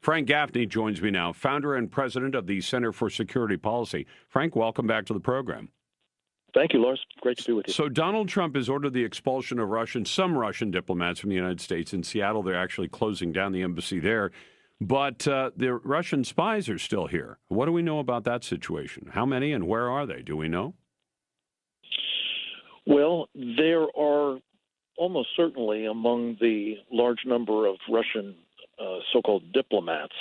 Frank Gaffney joins me now, founder and president of the Center for Security Policy. Frank, welcome back to the program. Thank you, Lars. Great to be with you. So Donald Trump has ordered the expulsion of some Russian diplomats from the United States. In Seattle, they're actually closing down the embassy there. But the Russian spies are still here. What do we know about that situation? How many and where are they? Do we know? Well, there are almost certainly among the large number of Russian so-called diplomats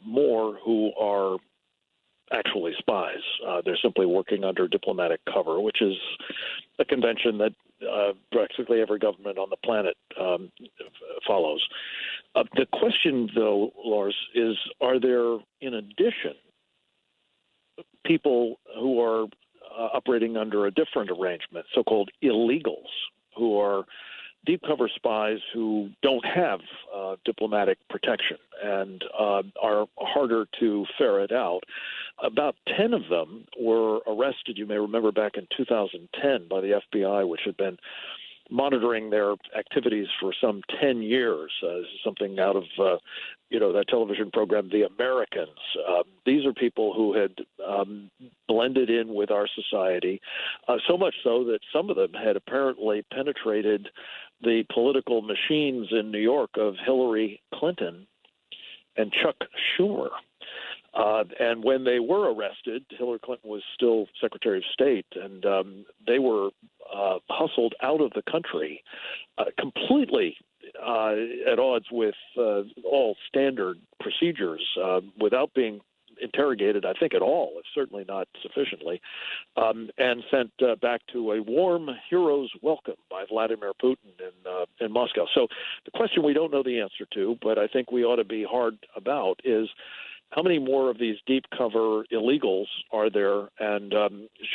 more who are actually spies. They're simply working under diplomatic cover, which is a convention that practically every government on the planet follows. The question, though, Lars, is are there, in addition, people who are operating under a different arrangement, so-called illegals, who are deep cover spies who don't have diplomatic protection and are harder to ferret out. About 10 of them were arrested, you may remember, back in 2010 by the FBI, which had been monitoring their activities for some 10 years. This is something out of, that television program, The Americans. These are people who had blended in with our society, so much so that some of them had apparently penetrated the political machines in New York of Hillary Clinton and Chuck Schumer. And when they were arrested, Hillary Clinton was still Secretary of State, and they were hustled out of the country completely at odds with all standard procedures without being interrogated, I think, at all, if certainly not sufficiently, and sent back to a warm hero's welcome by Vladimir Putin in Moscow. So the question we don't know the answer to, but I think we ought to be hard about, is how many more of these deep cover illegals are there, and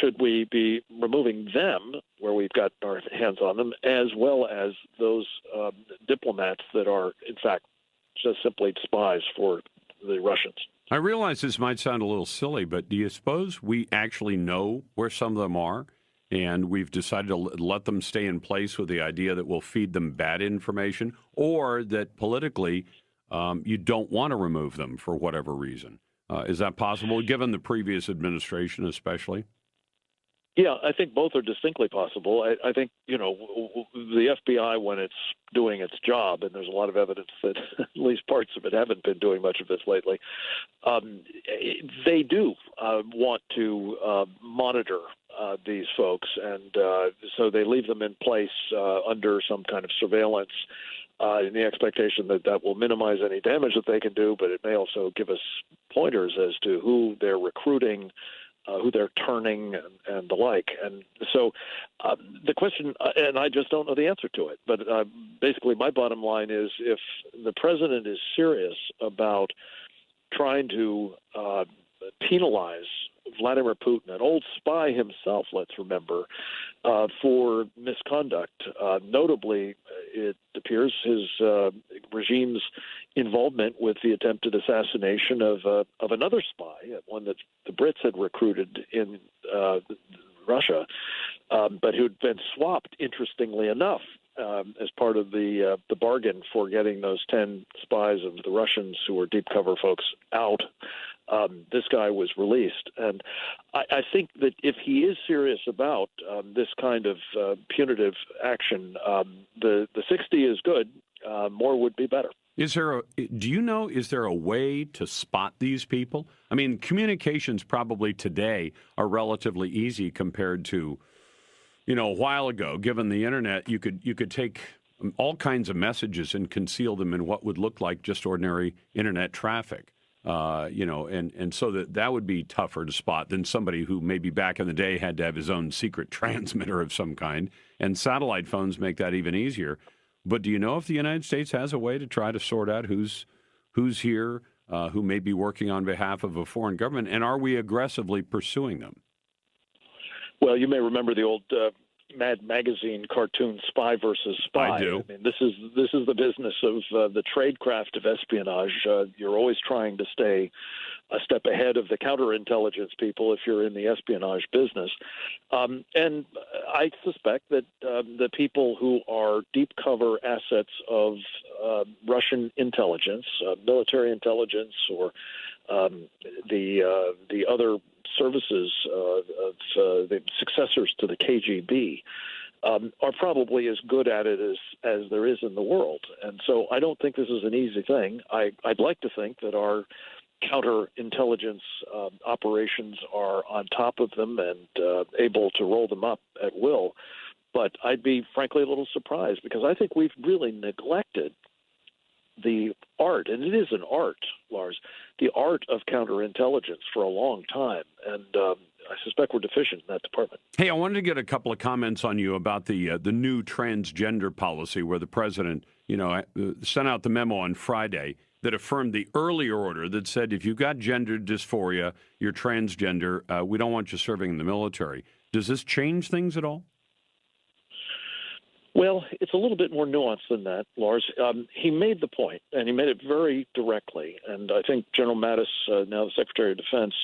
should we be removing them where we've got our hands on them, as well as those diplomats that are, in fact, just simply spies for the Russians? I realize this might sound a little silly, but do you suppose we actually know where some of them are, and we've decided to let them stay in place with the idea that we'll feed them bad information, or that politically you don't want to remove them for whatever reason? Is that possible, given the previous administration especially? Yeah, I think both are distinctly possible. I think, the FBI, when it's doing its job, and there's a lot of evidence that at least parts of it haven't been doing much of this lately, they do want to monitor these folks, and so they leave them in place under some kind of surveillance in the expectation that that will minimize any damage that they can do, but it may also give us pointers as to who they're recruiting, who they're turning, and the like. And so the question, and I just don't know the answer to it, but basically my bottom line is, if the president is serious about trying to penalize Vladimir Putin, an old spy himself, let's remember, for misconduct. Notably, it appears his regime's involvement with the attempted assassination of another spy, one that the Brits had recruited in Russia, but who'd been swapped, interestingly enough, as part of the bargain for getting those 10 spies of the Russians who were deep cover folks out. This guy was released. And I think that if he is serious about this kind of punitive action, the 60 is good. More would be better. Is there a way to spot these people? I mean, communications probably today are relatively easy compared to, a while ago. Given the internet, you could take all kinds of messages and conceal them in what would look like just ordinary internet traffic. And so that would be tougher to spot than somebody who maybe back in the day had to have his own secret transmitter of some kind. And satellite phones make that even easier. But do you know if the United States has a way to try to sort out who's here, who may be working on behalf of a foreign government, and are we aggressively pursuing them? Well, you may remember the old Mad Magazine cartoon "Spy versus Spy." I do. I mean, this is the business of the tradecraft of espionage. You're always trying to stay a step ahead of the counterintelligence people if you're in the espionage business. And I suspect that the people who are deep cover assets of Russian intelligence, military intelligence, or the other services, the successors to the KGB, are probably as good at it as there is in the world. And so I don't think this is an easy thing. I'd like to think that our counterintelligence operations are on top of them and able to roll them up at will. But I'd be, frankly, a little surprised because I think we've really neglected the art, and it is an art, Lars, the art of counterintelligence for a long time. And I suspect we're deficient in that department. Hey, I wanted to get a couple of comments on you about the new transgender policy where the president, sent out the memo on Friday that affirmed the earlier order that said if you've got gender dysphoria, you're transgender, we don't want you serving in the military. Does this change things at all? Well, it's a little bit more nuanced than that, Lars. He made the point, and he made it very directly. And I think General Mattis, now the Secretary of Defense,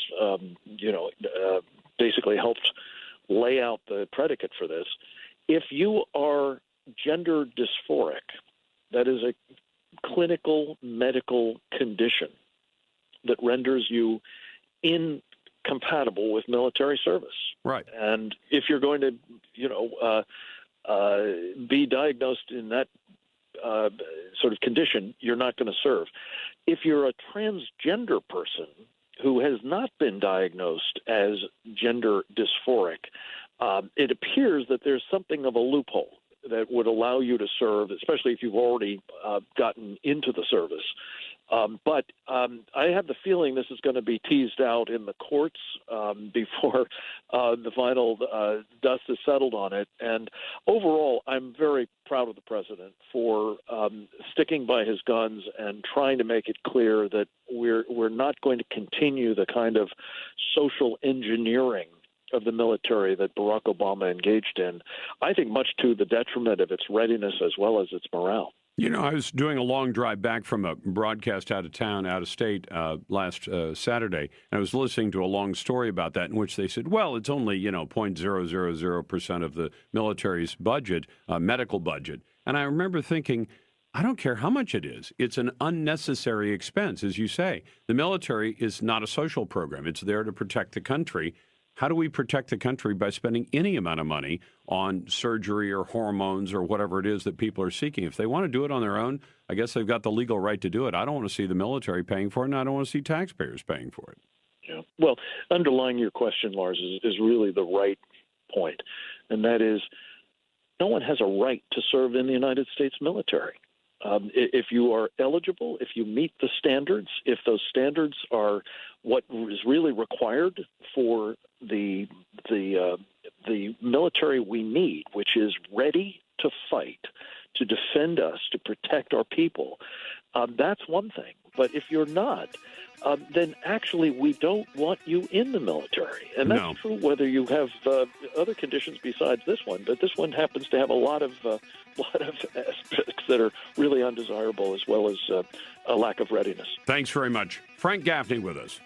basically helped lay out the predicate for this. If you are gender dysphoric, that is a clinical medical condition that renders you incompatible with military service. Right. And if you're going to, be diagnosed in that sort of condition, you're not going to serve. If you're a transgender person who has not been diagnosed as gender dysphoric, it appears that there's something of a loophole that would allow you to serve, especially if you've already gotten into the service. But I have the feeling this is going to be teased out in the courts before the final dust is settled on it. And overall, I'm very proud of the president for sticking by his guns and trying to make it clear that we're not going to continue the kind of social engineering of the military that Barack Obama engaged in, I think much to the detriment of its readiness as well as its morale. I was doing a long drive back from a broadcast out of state last Saturday, and I was listening to a long story about that in which they said, well, it's only, 0.000% of the military's budget, medical budget. And I remember thinking, I don't care how much it is. It's an unnecessary expense, as you say. The military is not a social program. It's there to protect the country. How do we protect the country by spending any amount of money on surgery or hormones or whatever it is that people are seeking? If they want to do it on their own, I guess they've got the legal right to do it. I don't want to see the military paying for it, and I don't want to see taxpayers paying for it. Yeah. Well, underlying your question, Lars, is really the right point, and that is no one has a right to serve in the United States military. If you are eligible, if you meet the standards, if those standards are what is really required for the military we need, which is ready to fight, to defend us, to protect our people, that's one thing. But if you're not, then actually we don't want you in the military. And that's true whether you have other conditions besides this one. But this one happens to have a lot of aspects that are really undesirable, as well as a lack of readiness. Thanks very much. Frank Gaffney with us.